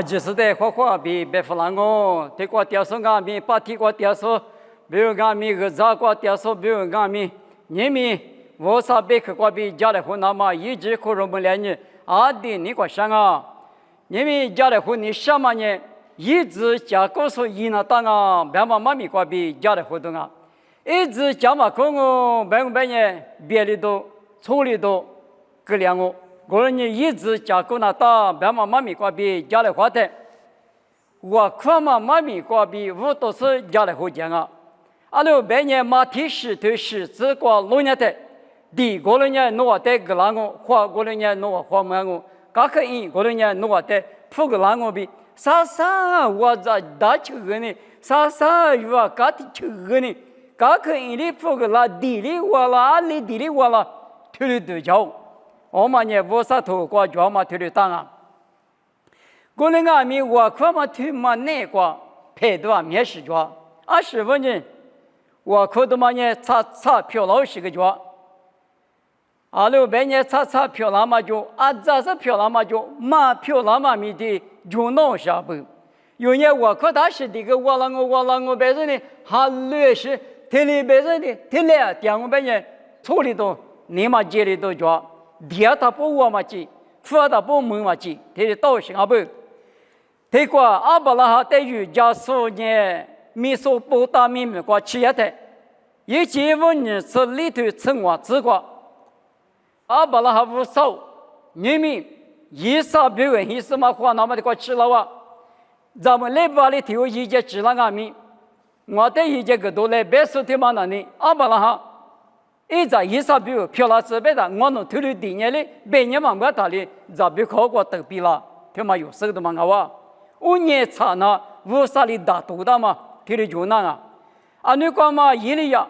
就是在花花比别弗兰哦，对过雕塑俺们把提过雕塑，比如俺们个咋过雕塑，比如俺们你们我啥别去过比家里湖南嘛，一直可能不来你阿弟你过想啊，你们家里湖你什么呢？一直加告诉伊那当啊，别嘛妈咪过比家里湖东啊，一直加嘛空哦，别个别呢别里头处理头个两哦。个人一直加工那打，别嘛妈咪过比家里花的，我看嘛妈咪过比我都是家里花钱啊。阿罗别人马蹄石头石子过路年的，地个人呢弄的个啷个，花个人呢弄花么个，嘎个人个人呢弄的铺个啷个比，啥啥我在打球个呢，啥啥我嘎的球个呢，嘎个人里铺个啦，地里我啦，阿里地里我啦，推里对焦。我们呢，我啥头过脚嘛，推的当啊。过年俺们我看嘛推嘛那个排多啊，面试脚，20分钟，我看到嘛呢，擦漂老师个脚。阿罗别呢擦漂亮嘛就，这是漂亮嘛就，嘛漂亮嘛咪的就弄下不。有呢我看他是这个我别人呢，还乱是，天里别人的，天里点我别呢，处理到你嘛接里头脚。第二他不我嘛去，第二他不门嘛去，他的道行啊不。他说阿巴拉哈对于家属呢，米索不达米米过吃一的，一结婚呢是里头称我自个。阿巴拉哈不少，你们一啥表演一什么话那么的过吃了哇？咱们来巴里头一节吃了俺们，我的一节个都来别说的嘛那里阿巴拉哈。一在一啥比如漂亮是别的，我能推的第年里，别年嘛我打里，咋比考过得比了，他妈有手的嘛我，5年差呢，无啥里打多的嘛，推的就那啊，啊你讲嘛伊里呀，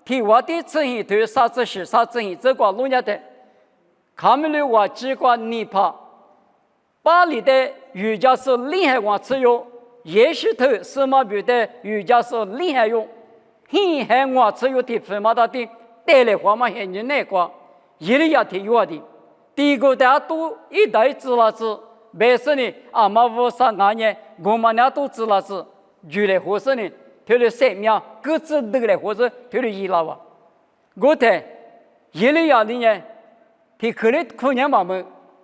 提我的成绩对啥子是啥成绩，这个弄下的，他们的我只管你怕，巴黎的瑜伽是厉害我只有，也是头什么别的瑜伽是厉害用，厉害我只有的什么的的。带来话嘛，现在那个，一里也挺有的。第一个大家都一代知了知，没事呢，阿妈我上俺呢，我们俩都知了知，就来合适呢，他的生命各自都来合适，他的医疗啊。我睇一里也的呢，他可能嘛们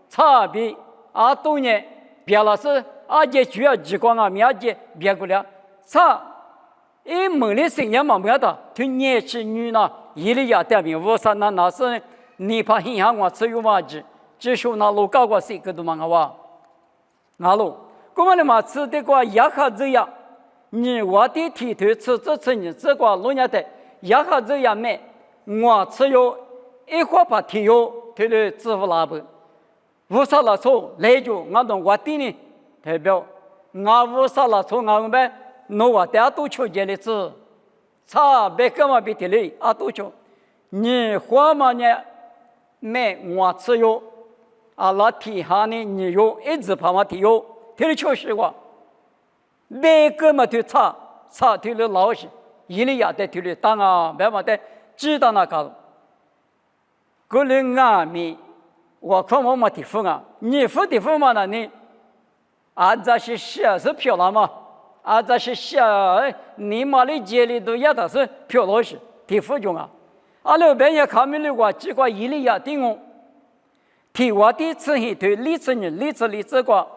差别啊多呢，别了是啊这主要机关啊，面积别过了差。一门里生意嘛没的，他年轻女呢，一里也代表我啥那是你怕影响我只有嘛子，只说那路高过谁个都嘛哇，那路，我们的嘛吃的个一下子呀，你我的体头吃你这个路年的，一下子也买，我只有一块把体有，他的支付那不，无啥了错，来就俺懂我的呢，代表我无啥了错，俺们。那我大家都求见的字，差别干嘛比的嘞？啊，都求你花嘛呢？买我只有啊，那提下呢，你有一直怕嘛提有，提的确实话，别个嘛就差提的老实，一里也得提的当啊，别嘛得知道那个，个人啊咪，我看我嘛提分啊，你付的分嘛那你，啊这是漂亮嘛？啊，这是下你妈的街里头也都是漂老师，提副中啊。阿老边也看没了话，只管一里也定哦。提我的次一对历次这个，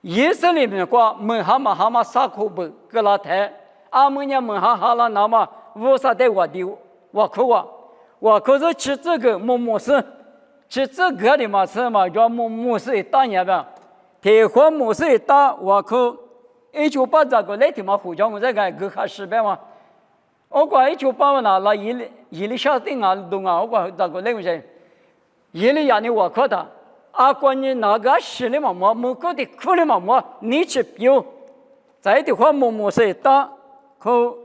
也是里面个门哈嘛啥口不个拉台，阿门呀门哈了那么无啥的我的我口啊，我可是吃这个么事，吃这个的嘛是嘛叫么事大年吧，提货么事大我口。198这个来天嘛，胡椒我这个给他1000嘛，我管198那一里下定啊动啊，我管这个来不是，一里呀你我看的，啊关你那个10里嘛么个的苦里嘛你去标，在的话么是大，可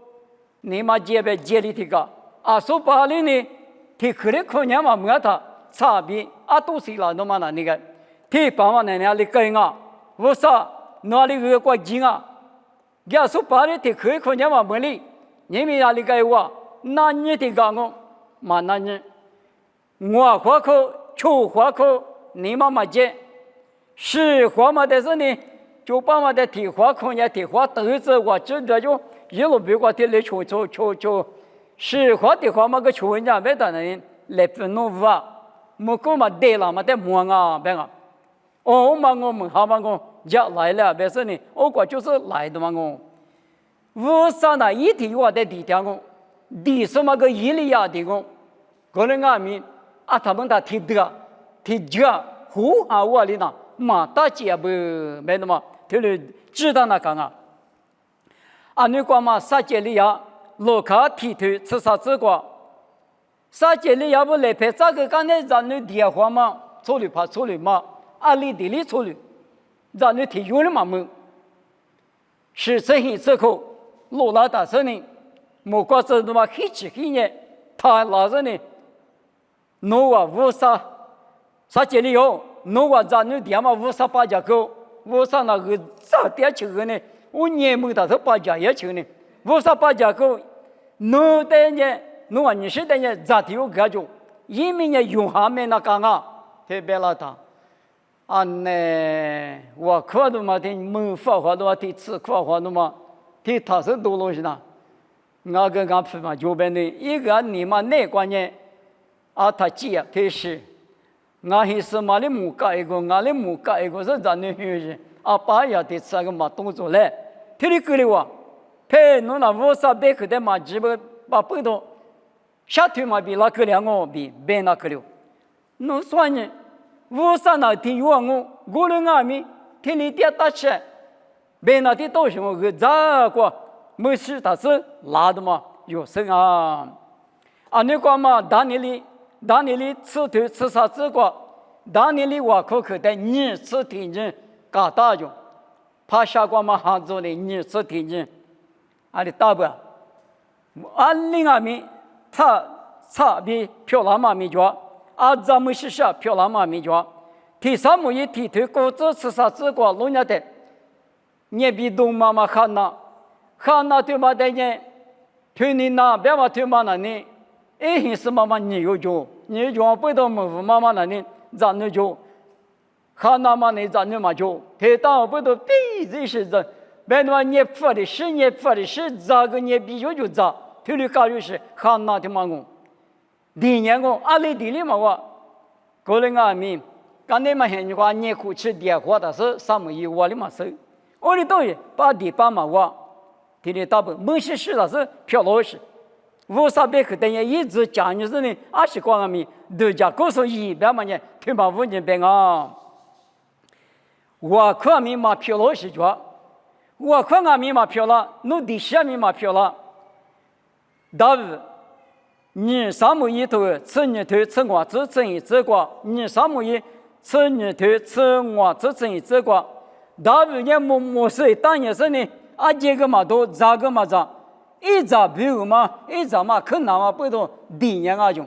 你嘛这边这里这个，啊说巴里呢，提苦里可年嘛没他差别，啊都是了那么那个，提爸妈奶奶里干啊，我说。哪里个过境啊？假说把你的可以看见嘛没哩？你们哪里个话？那你的讲我，嘛那你，我花口，秋花口，你妈妈接，是花嘛的是呢？就把我的提花空也提花豆子，我知道就一路别个提来求，是花的话嘛个求人家别的人来分弄哇，没够嘛对了嘛得忙啊别个，哦嘛我们好嘛我家来了别说呢，我就是来的嘛我，我上那一天我在地点我，地什么个伊利亚的我，个人阿米啊他们他提的提家胡啊我里呢。马大姐不没那么，他们知道那个啊。啊，你讲嘛，撒杰利亚罗卡提头吃啥子个？撒杰利亚不来拍这个刚才让你电话嘛，处理怕处理嘛，阿里地里处理，让你提有了嘛么？是这些之后，罗拉大生呢，莫怪这他妈黑吃黑呢，他老人呢，诺啊乌沙撒杰利亚。侬话咱女爹嘛58家口，58那个咋点去个呢？我年末到头8家也去呢，58家口，侬的呢，侬话20的呢，咋地有感觉？因为呢用下面那个啊，特别老大，啊呢，我看到嘛的门发话的嘛的吃夸话的嘛，的他是多东西呢，我跟俺父嘛就边的一个你嘛那关键，啊他记啊他是。我还是马里木盖一个，我里木盖一个是咱的学生，啊，把呀的这个嘛动作来，他的个里话，陪侬那58克的嘛，基本把不到，下头嘛比那个两个比别那个了，侬算呢，53那天有我人阿米，天里点打起，别那的东西我个咋个，没事他是拉的嘛，有声啊，啊你讲嘛，当年里吃头吃啥子个？当年里我可的你吃天津搞大用，怕下光嘛杭州的你吃天津，啊的大不？另外面差比漂亮嘛没着，咱们是下漂亮嘛没着，第三么一提头工资吃啥子个？弄家的，你比东妈妈看那对嘛的呢？推你那别嘛推嘛那呢？哎，是妈妈你有救，你就不到门妈妈那里让你救，看那么你让你嘛救，他当不到必须是这，别那你发的是这个你必须就这，他的教育是看那的嘛我，第二个阿里地里嘛我，个人阿米，刚才嘛很多话你哭吃电话的是什么意我的嘛是，我的东西把地把嘛我，他的大部分是的是漂老师。58克等于一直讲就是呢，20光阿米都讲告诉100万人，推把5年变啊。我看米嘛漂了是着，我看阿米嘛漂了，侬底下米嘛漂了。大卫，你3亩一头，吃你头吃我只吃一只瓜，你3亩一吃你头吃我只吃一只瓜。大卫你没事，当然是呢，这个嘛都这个嘛这。一早比如嘛，一早嘛，可能嘛不懂第二啊种，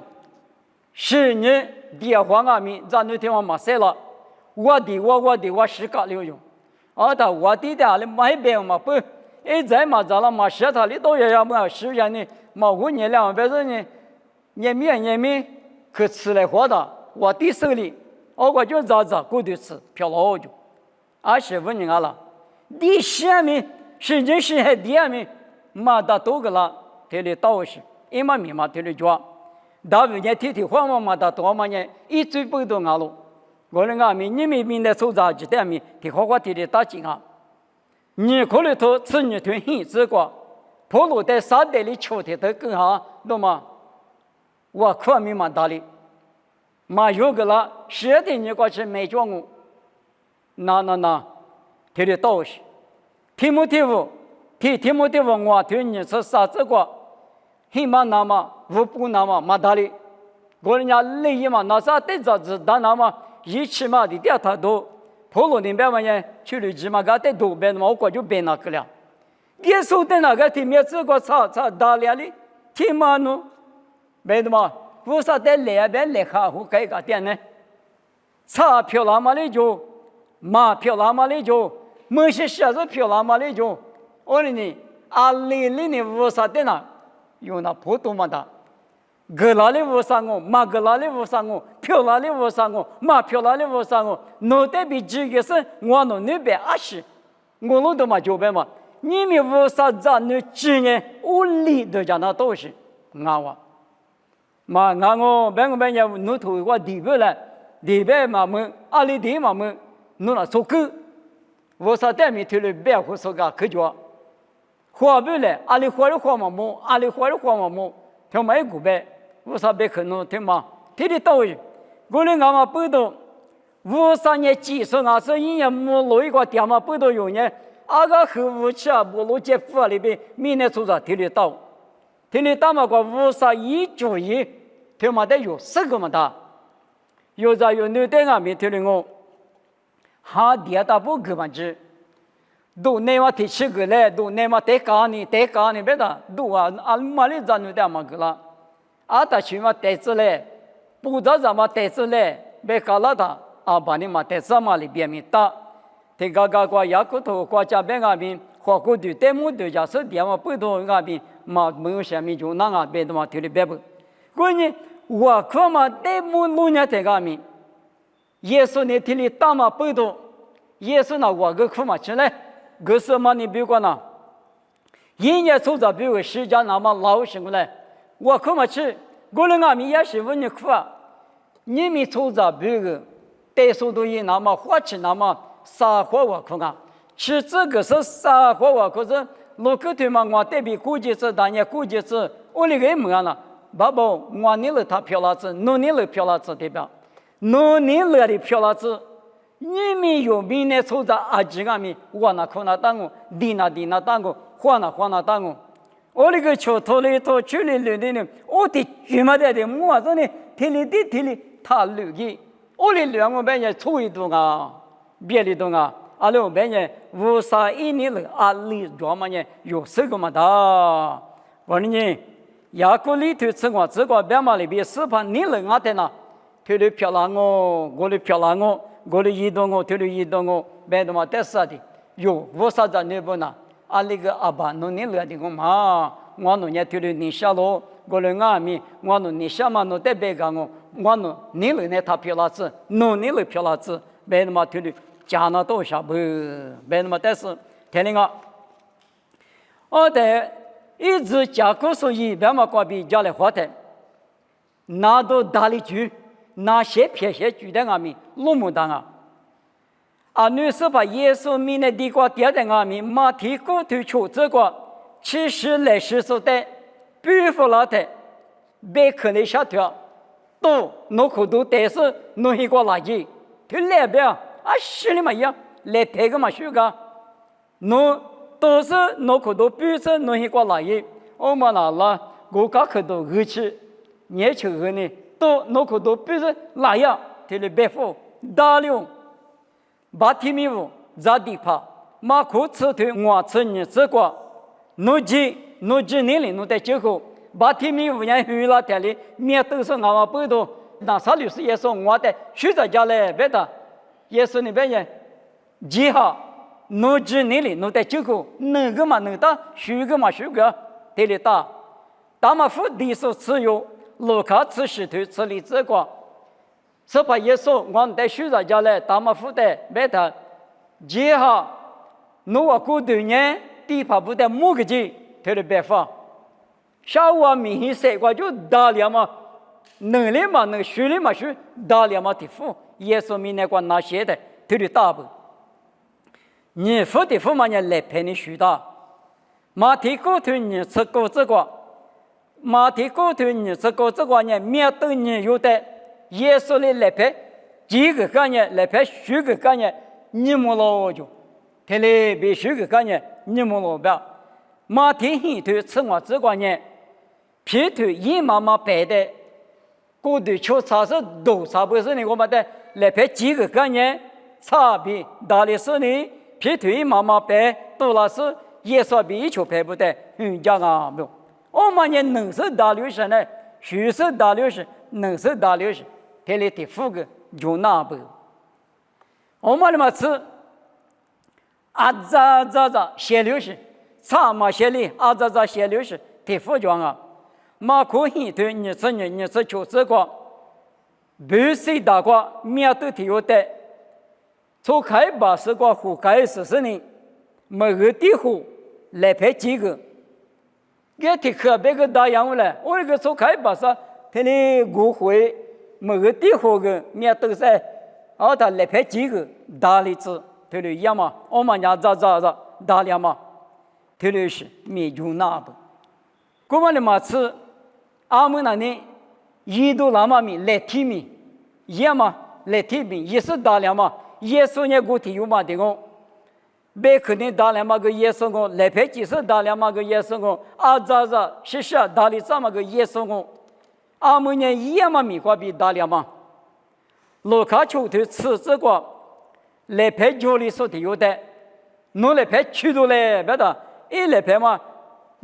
是你电话阿米，咱那天我嘛说了，我是搞了用，他我的里买别嘛不，一在嘛咱了嘛写他里都要嘛实现呢，嘛5年2百多呢，年面可吃来活的，我的手里，我就咋过的吃，漂老就，25年了，第下面是真是还第二名。马达多个啦，他的道士，一嘛米嘛他的抓，大卫呢天天慌马达多嘛呢，一嘴不多牙路，我人家米你们明的手杂几代米，他花他的大金啊，你可里头吃你团很吃过，跑路在沙袋里抽的都更好，懂吗？我看米嘛大哩，嘛有个啦，谁的你过去没叫我，那，他的道士，提木我对你是啥子个？黑嘛那么，无不那么马达里，我人家累嘛，那啥得着子，但那么一起嘛的掉他多，跑路那边嘛呢，去了起码个得多边嘛，我就变那个了。耶稣的那个地面这个差大了哩，天嘛喏，别的嘛，为啥在那边来哈胡改个点呢？差漂亮嘛哩就，马漂亮嘛哩就，没些小子漂亮嘛哩就。我说你里呢为啥的呢？用那普通嘛的，格拉里为啥我，马格拉里为啥我，漂亮里为啥我，马漂亮里为啥我？脑袋比这个是我弄220，我弄的嘛就白嘛，你们无啥子你今年屋里头讲那都是俺我，嘛俺我别个别人弄头我地边来，地边嘛么阿里地嘛么弄了收购，无啥带米头了别胡说个可叫，花不来阿里花的花嘛么，阿里花的花嘛么，他买股呗，无啥别可能对吗？天天到位，我们俺们不懂。53年几岁啊？是一年没落一个点嘛，不到有年，阿个后武器啊，没落结府里边，明年出着天里到嘛个51主义，他妈的有10个嘛的，有在有女的啊，没听我，哈第二大不个嘛子，都那么提起个来，都那么得干你别的，都啊马里咱女的嘛个了，阿他去嘛得子嘞，不知道怎么得子嘞，别搞了他。阿爸你妈在什么里边面打？这个国家骨头国家边那边，花骨头带木头家是点嘛不多那边嘛没有下面就那边的嘛头里边不。关键我看嘛带木路呢在那边，耶稣那天里打嘛不多，耶稣那我个看嘛起来，可是嘛你别管呐，一年出着比如时间那么老些过来，我看嘛去，我那边也是问你看啊，你们出着比如。带速度一那么花钱那么撒火我看看，其这个是撒火我可是老个头嘛，我对比估计是当年估计是我那个么样了，爸爸我你了他漂亮子，侬你了漂亮子对吧？侬你了的漂亮子，你们有明年出在阿几个米，我那可那当我，地那当我，花那当我，我那个桥头里头去里呢，我的居嘛的我说呢，天里他留的。我的两个别人出一顿啊，别的顿啊，阿拉别人51年了，阿里专门呢有10个嘛的，我呢，雅各里头吃我这个别嘛里边4盘你了我的呢，他的漂亮我的漂亮我的移动他的移动别的嘛得啥的，有50张那不呢，阿那个阿爸弄你了的我嘛，我弄也他的你下路。我来阿米，我弄你什么弄得别个我弄你来呢他漂亮子，弄你来漂亮子，别那么听的讲那多少不，别那么但是听那个，我的一直讲故事一别么关闭家来话题，拿到大里去，那些偏些举的阿米落木当啊，啊女士把耶稣米的地瓜点的阿米，马蹄骨头出这个70来10代。比弗拉特，别可能下条，都弄口都但是弄一个垃圾，就来不啊心里嘛一样，来拍个嘛修个，弄都是弄口都比是弄一个垃圾，我们拿了我家口都热气，年轻人呢都弄口都比是垃圾，这里别付大量，把提米乌咋地怕，马库吃腿我吃你吃过，弄几年里弄在最后，把提米乌人娱乐台里面都是俺们不多，那啥律师也说我的学者家来别的，也是那边人，几号弄几年里弄在最后，哪个嘛能打，学个嘛学个，这里打，大马府地所持有，路卡吃石头吃里这个，是把也说我们在学者家来，大马府的别的，几号弄我过多年，地方不得某个节。他的办法，下午明显晒过就大量嘛，能力嘛能学力嘛学大量嘛的付，也说明那个那些的他的大不，你付的付嘛人来陪你学的，马蹄骨头你吃过这个，马蹄骨头你吃过这个呢，面对你有的，也说的来陪几个概念来陪10个概念，你没老就，他来别10个概念你没老不。马蹄黑头吃我这个呢，皮头一妈妈白的，骨头球差是多差不是呢？我们的来拍几个概念差别大的是呢，皮头一妈妈白多了是也说比一球拍不得，讲啊没有。我们呢能是大流行呢，虚是大流行，能是大流行，这里的副个就那不。我们嘛吃啊咋先流行。查嘛些哩，阿扎些流是提副装啊，马可黑头你是求这个，不是大个面对提有的，从开把是个胡开始是呢，么个地方来拍几个，给提可别个打样了，我那个说开把啥，他的误会，么个地方个面都在，他来拍几个打例子，他的样嘛，我们家咋打了嘛，他的是没用那不，我们的嘛是，俺们那里一度那么米来提米，也嘛来提米也是打了嘛，耶稣呢古体有嘛的我。别肯定打两码个耶稣公，来拍几次打两码个耶稣公，是打了这么个耶稣公，俺们呢一样嘛米花比打两码，罗卡球头吃这个，来拍家里说的有的，侬来拍去多嘞，别的，一来拍嘛，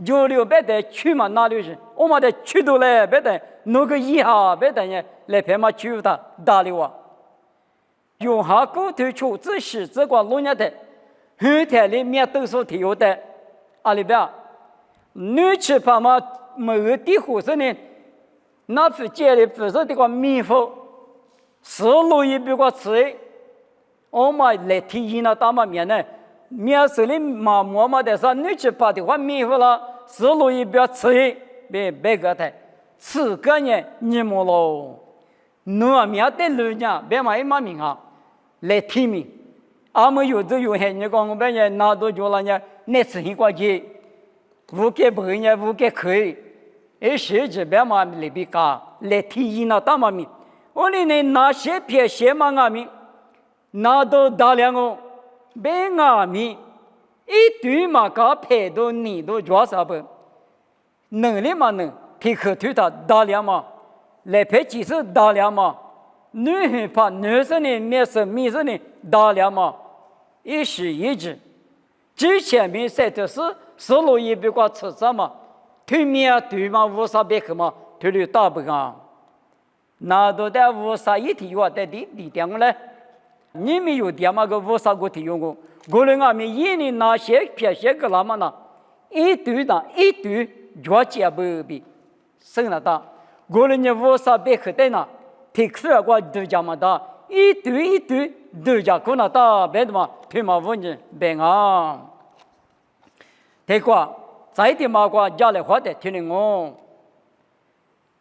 家里别的去嘛哪里去，我们的去多嘞，别的，侬个一下别的呢，来拍嘛去的打了哇，用下狗头球这是这个弄伢的。后台里面都是提有的，阿里边，女去怕嘛某个地方是呢，那是家里不是这个米粉，是路一比个吃，我们来提议那大嘛面呢，面是里嘛馍嘛的说女去怕的话米粉了，是路一比个吃，别个的，吃个呢你莫喽，侬面的路呢别嘛一嘛名啊，来提名。俺们有的有些你讲我们人拿到就了呢，那是很关键，无给不呢，无给可以，而且这边嘛里边讲来提议那大嘛米，我哩呢拿些撇些嘛阿米，拿到大量哦，别阿米，一堆嘛搞拍到你都抓啥不？能力嘛能，提可推他大量嘛，来拍几次大量嘛。女人怕男生的面生米生的大量嘛，一时一直，之前面说的是路一别个吃什么，对面对嘛无啥别个嘛，对了大不干，那都在无啥一体话在地点个嘞，你们有点嘛个无啥个体用过，我人俺们一年那些偏些个那么呢，一堆越接不比，生了大，我人家无啥别个的呢。提出来个都讲嘛的，一堆都讲可能大别的嘛，推嘛问题别啊。这个在的嘛个家里话的听的我，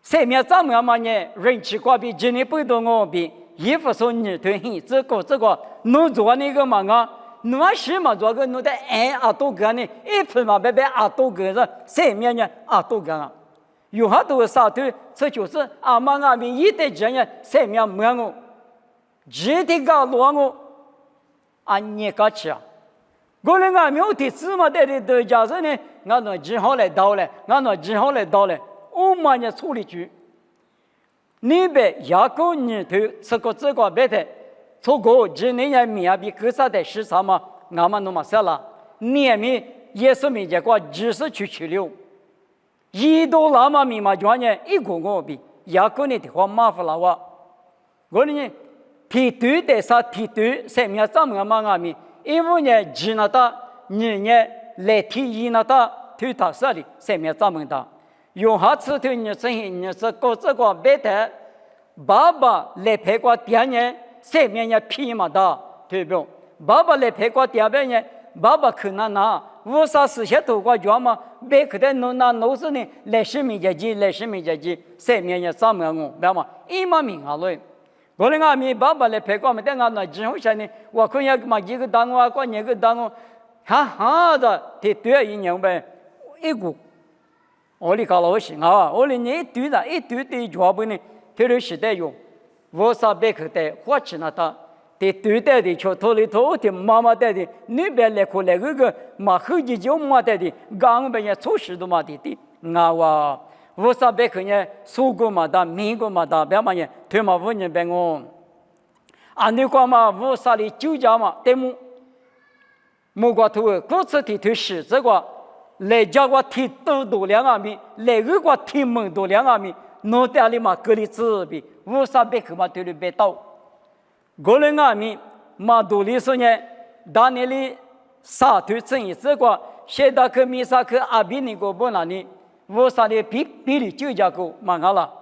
下面咱们嘛呢，人气挂比今年不多我比，衣服说你对很这个，侬做那个嘛啊，侬是嘛做个侬的多个呢，一分嘛别多个是，下面呢多个啊。有好多沙头，这就是俺们一代人呀，生命没我，一代个老我，俺你个吃啊！我们俺们的芝麻袋的都假设呢，俺那只好来倒了，我们也处理去。你别牙膏你头吃个这个别的，错过今年也面比各啥的市场嘛，俺们弄嘛啥了？年米也是没结果，只是去留。一到那么密码状呢，一个我比牙膏呢的话麻烦了我呢提对的啥提对，生命怎么嘛咪，因为呢只那他你呢来提议那他推他啥的，生命怎么的，用下次推你生意你是搞这个别的，爸爸来陪过店呢，生命呢批嘛的，对不？爸爸来陪过店边呢，爸爸可能拿。无啥事情都过讲嘛，别个的弄那弄是呢，来生命节气，生命也怎么样哦，别嘛，一嘛命啊嘞，我那俺们爸爸来陪过嘛，但俺那之后些呢，我看呀嘛一个当我，过一个当我，哈的，得对一年呗，一个，我哩搞老行啊，我哩你一堆的脚本呢，特别时代用，无啥别个的花钱那他。的对待的，就头里头的妈妈带的，那边来过来个马后几就妈带的，刚边也初始都嘛的，我无啥别个呢，苏过嘛的，民过嘛的，别嘛呢，推嘛问人别我，你讲嘛无啥的酒家嘛，对么？莫个头，各自的头是这个，来叫我提多两阿米，来个我提门多两阿米，脑袋里嘛隔离自闭，无啥别个嘛对里别到。我人阿米马杜里说呢，当年里沙头生意这个，现在去米沙去阿比尼个不那里，我啥的比例就价高蛮好了，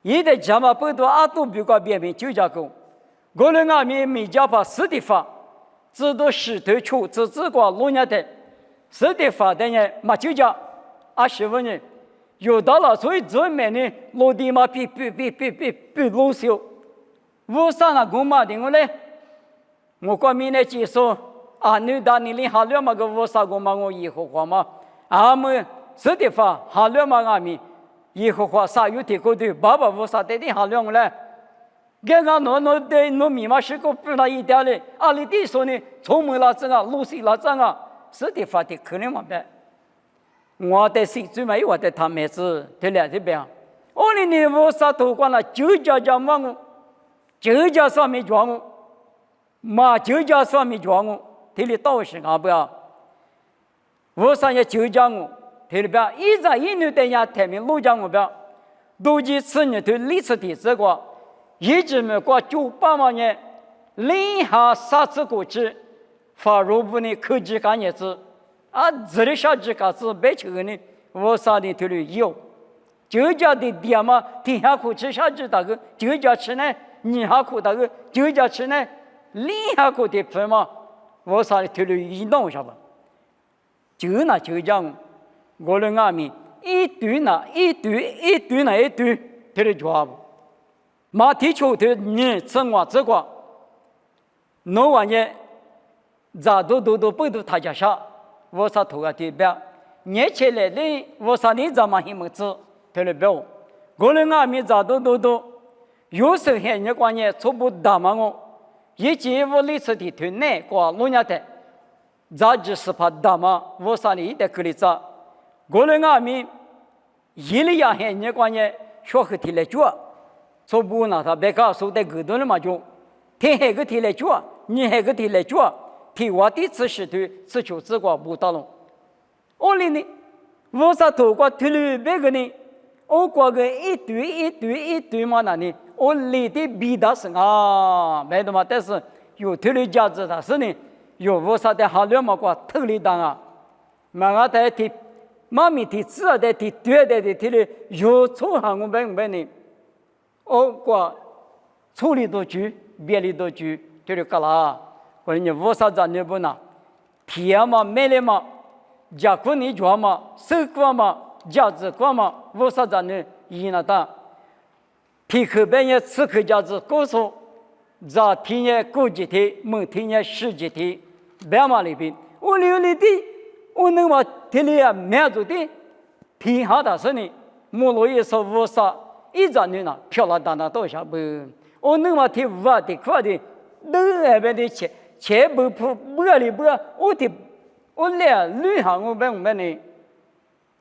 一代家嘛不多阿多比个别名就价高，我人阿米米家把实地法，只都石头球，只过路年的，是的发的呢，马就讲25年，有到了所以最美呢，落地嘛比路小，我上了公嘛的我嘞，我过明年接受你打你领下了嘛个我啥公嘛我以后话嘛，们是的发下了嘛阿米，以后话啥有提过的，爸爸我啥的下了我嘞。刚刚侬密码是个不那一点嘞，你弟说呢，聪明了这个，路西了这个，是的发的可能嘛呗。我的是最没我的他妹子，对了这边，你我啥都管了，就叫忙我，就叫上面装我，嘛就叫上面装我，这里倒是啊不要，我啥也就叫我，这里边一直一年的呀，台面路讲我边，都几次呢对历史的这个。一直没过98万年，零下3次过去，发入部呢科技干业子，这里下几个子白球呢，我啥的头里有，就家的爹嘛，天下苦吃下几大个，就家吃呢，你下苦大个，就家吃呢，零下苦的分嘛，我啥的头里一弄下吧，就那就讲，我的阿弥一堆，头里抓不。马蹄球的你生活这个，弄完呢，咋都不都他家下，我啥头个对标，年轻来的我啥你怎么还没知，对了标，我的阿弥咋都，有时候你关键初步打嘛我，以前我历史的团内过路年的，咋就是怕打嘛，我啥你一点可以咋，我的阿弥，一里呀还你关键学会提来做。初步呢，他别个说的高端了嘛就，天还个提来做，你还个提来做，提我的知识对，只求自个不到了。呢，我啥透过提了别个呢，我过个一堆嘛那呢，我里的比的是没得嘛，但是有提了价值的是呢，有我啥的好了嘛过头里当嘛在提，妈咪提自的提对的提了有错行我们呢。过处理多久，别离多久，就是干啦。我说你无啥子你不拿，天嘛没了嘛，家苦你做嘛，手过嘛，价值过嘛，无啥子你一那当。皮口半夜吃口价值告诉，在天夜过几天，每天夜10几天，别嘛里边，我留里的，我能嘛天里也满足的，天下的事呢，莫罗也说无啥。一张女呢，漂亮当当多少不？我那么提挖的快的，都那边的钱不里不，我俩旅行我们呢，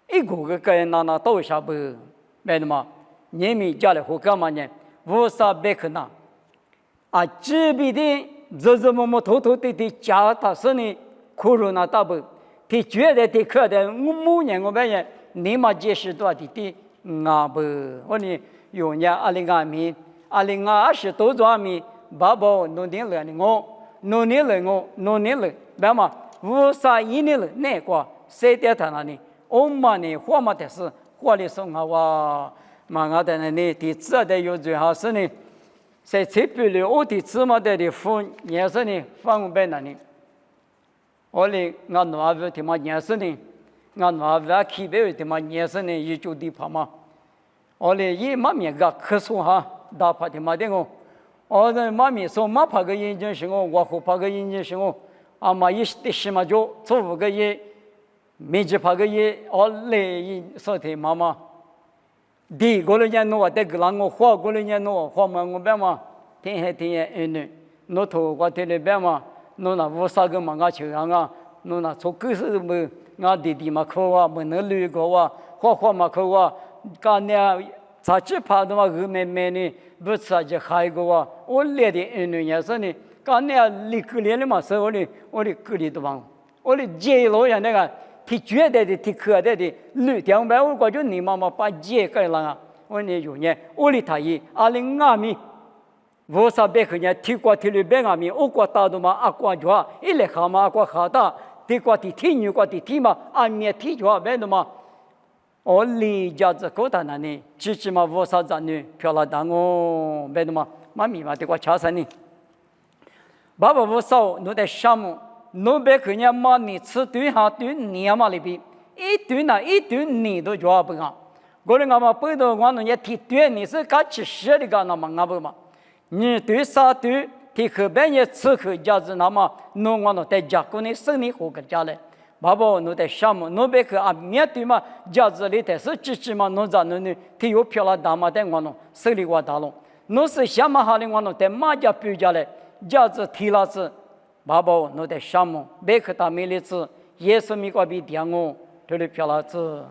一个人那多少不？没的嘛，你们家里户干嘛呢？无啥别可能，这边的这么偷的家他是呢，苦肉那大不？他觉得的可的，我年我们人，你嘛解释多的。不，我呢有年2020多少米，爸爸努力了我，别嘛，无啥一年了，那个谁在他那里？我们呢，花嘛的是花里送哇，嘛的呢，第次的有最好是呢，在这边里我的芝麻的父也是呢，放在那里，我呢，俺娃子他妈也是呢。俺娃娃起别的嘛，也是呢，一就地方嘛。我嘞一妈咪个可说哈，大怕的嘛的我的妈咪说妈怕个眼睛是我后怕个眼睛是我，嘛一的什么就做5个月，没几怕个月，我嘞说的妈妈，第过了年我得个让我花过了年我花嘛我别嘛，天黑呢，我头我天里别嘛，我那无啥个嘛我求我那做狗是么？我弟弟嘛可哇，没能旅过哇，花嘛可哇，干那咋去爬的嘛？后面呢，不是就还有个哇，我来的2年是呢，干那离隔离了嘛，是我的隔离的嘛，我的接老人那个，挺绝对的，挺可爱的，旅2百我感觉你妈妈把接给了啊，我呢有年，我的他爷20米，我啥别个人提过提了别个米，我过大的嘛，过着，一来好嘛，过好大。地瓜地天女瓜地天嘛，面天就别的嘛，我离家子过到那里，起码我啥子呢？漂亮当我别的嘛，妈咪嘛地瓜吃啥呢？爸爸不少侬在项目，侬别去年嘛你吃对下对年嘛里边，一对那一对年都抓不上。我哋嘛背到我侬一提对你是搞吃食的个那么俺不嘛，你对啥对？提后边也吃口价值，那么侬我侬在家过你生理活个家嘞。爸爸侬在项目，侬别去啊面对嘛价值里头是支持嘛侬咋侬呢？提有漂亮大嘛在我侬生理活大咯，侬是想嘛哈哩我侬在马家标价嘞，价值提了子，爸爸侬在项目别去打美丽子，也是美国比点我，这里漂亮子。